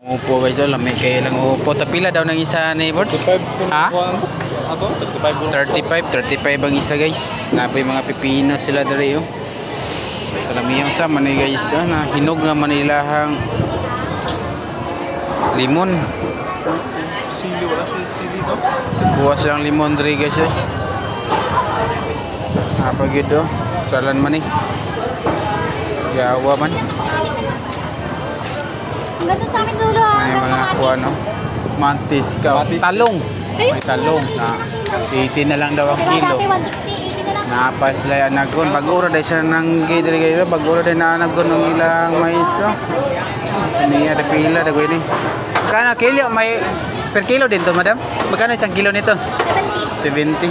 Upo guys, lami kayo lang upo. Tapila daw ng isa neighbors? Ha? 35 ang isa guys. Napoy mga pipino sila dali oh. Kalami yung sa manay guys na hinog na manilahang limon. Sili wala si sili to. Buwas lang limon diri guys eh. Apa gitu? Salan man eh. Yawa man. Ganun sa akin dulo ha. May mga kuha no. Mantis ka. Talong. May talong na 80 na lang daw ang kilo. Dati 160, 80 na lang. Napas sila yan nagon. Bagura dahil sila nang gidri kayo. Bagura dahil na nagon ng ilang mais. Niya na pila. Dagoy ni. Magkano kilo? May per kilo din to madam? Magkano isang kilo nito? 70. 70.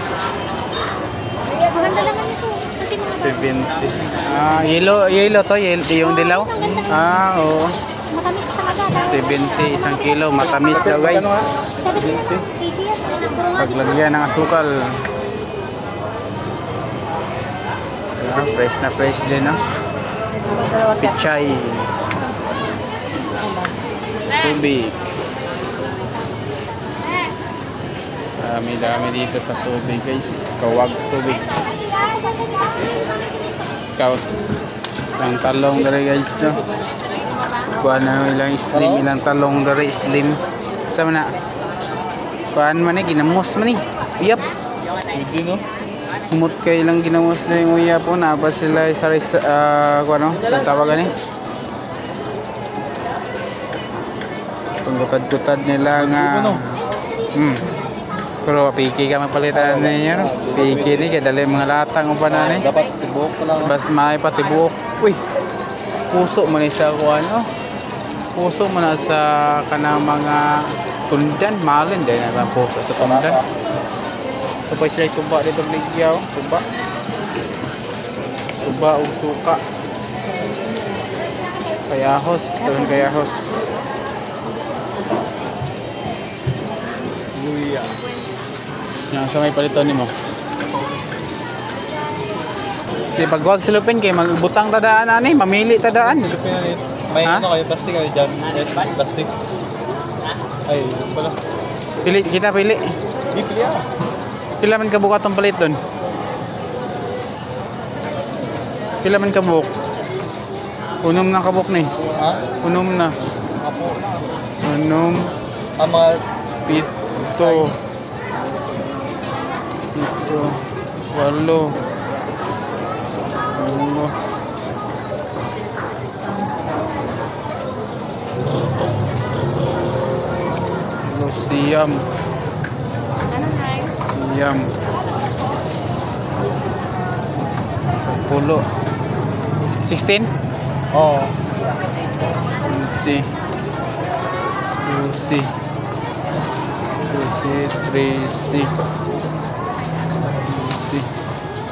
Maganda naman ito. Kasi mga 70. Yellow to. Yung dilaw? Oo. matamis talaga. 70 isang kilo. Matamis daw guys. 70 na lang. 80 yan. Paglagyan ng asukal. Fresh na fresh din no? Pichay. Subic. Dami dito sa Subic guys. Kawag Subic. Kaos ang talong dari guys no? Kuha na ilang slim, ilang talong dari slim. Sama na kuhaan man eh, ginamos man eh. Uyap. Pwede no? Humot kayo lang ginamos na yung uyap po. Napa sila sa kuha no? Sa tawagan eh. Pagkutad-kutad nila nga. Pero piki ka magpalitan ninyo. Piki ni kaya dali mga latang pa na ni. Dapat tibok ko lang. Bas may patibok. Uy. Puso man sa kuha no? Puso man sa kanang mga tundan. Malin dahil na puso sa tundan. Kapag sila tuba dito bligyaw. Tuba o suka. Kayahos. Turun kayahos. Luya. Yang sa may palito ni mo. Di pagwag silupin kay magbutang tadaan ani, mamili tadaan. Silipin na may Ha? ano kayo, plastic kayo dyan. Plastic. Ay, pala. Pili kita pili. Di pili ah. Pila man ka buka tong palit doon? Pila man ka buk? Unom na kabuk ni. Ha? Unom na. Ako. Unom Mga pito. Walo. Uno. Siyam. Siyam. Pulo. 16? Oo. Lucy.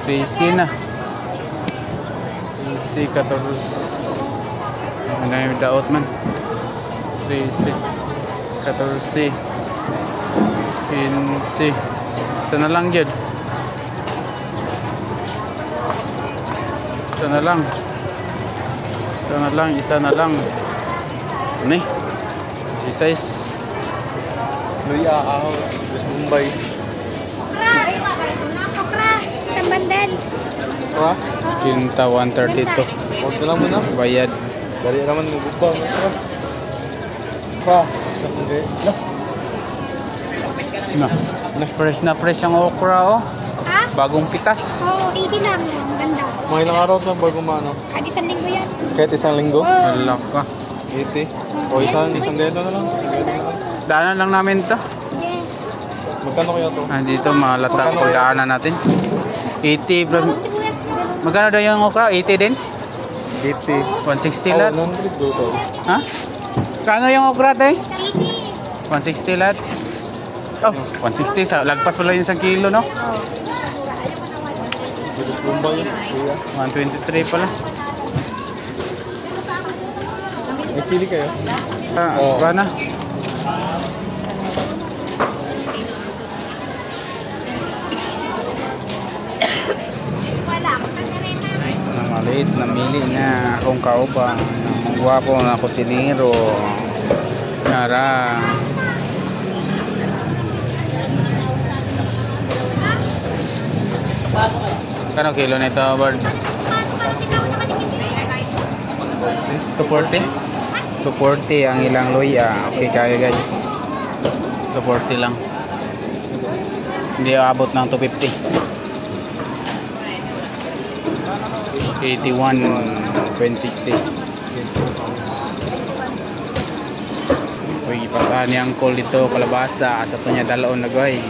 13 na. 14. Ano yung daot man? 13. 14. 15. Sana lang dyan. Isa na lang. Ano eh? 16. Luya ako. Bombay. Isang bandel. Ha? Kinta 132. Huwag na lang muna. Bayad. Dari naman mo bukbang. Pa. Hindi. Fresh na fresh ang okra oh. Ha? Bagong pitas. Oo, 80 lang. Ang ganda. Mga ilang araw na bago maano. Kahit isang linggo yan. Kahit isang linggo. Wala ka. 80. O isang dedo na lang. Daanan lang namin to. Yes. Magkano kaya to? Dito malata ko daanan natin. 80 plus. Bawang sibuyas na. Magkano daw yung okra? 80 din? 80. 160 lahat. 100 dito. Ha? Kano yung okra tayo? 80. 160 lahat. Oh, 160 sa lagpas pala yung 1 kilo no? Dito Bombay. Luya. 123 pala. May sili kayo? Oh. Okra na. Maliit na mili na akong kaubang. Ang gwapo na kusinero. Ara. Kano kilo nito, Bird? 240? 240 ang ilang luya. Okay kayo guys. 240 lang. Hindi abot ng 250. 81.60. Uy, pasahan niyang call dito, kalabasa. Sa to niya dalaon na guys.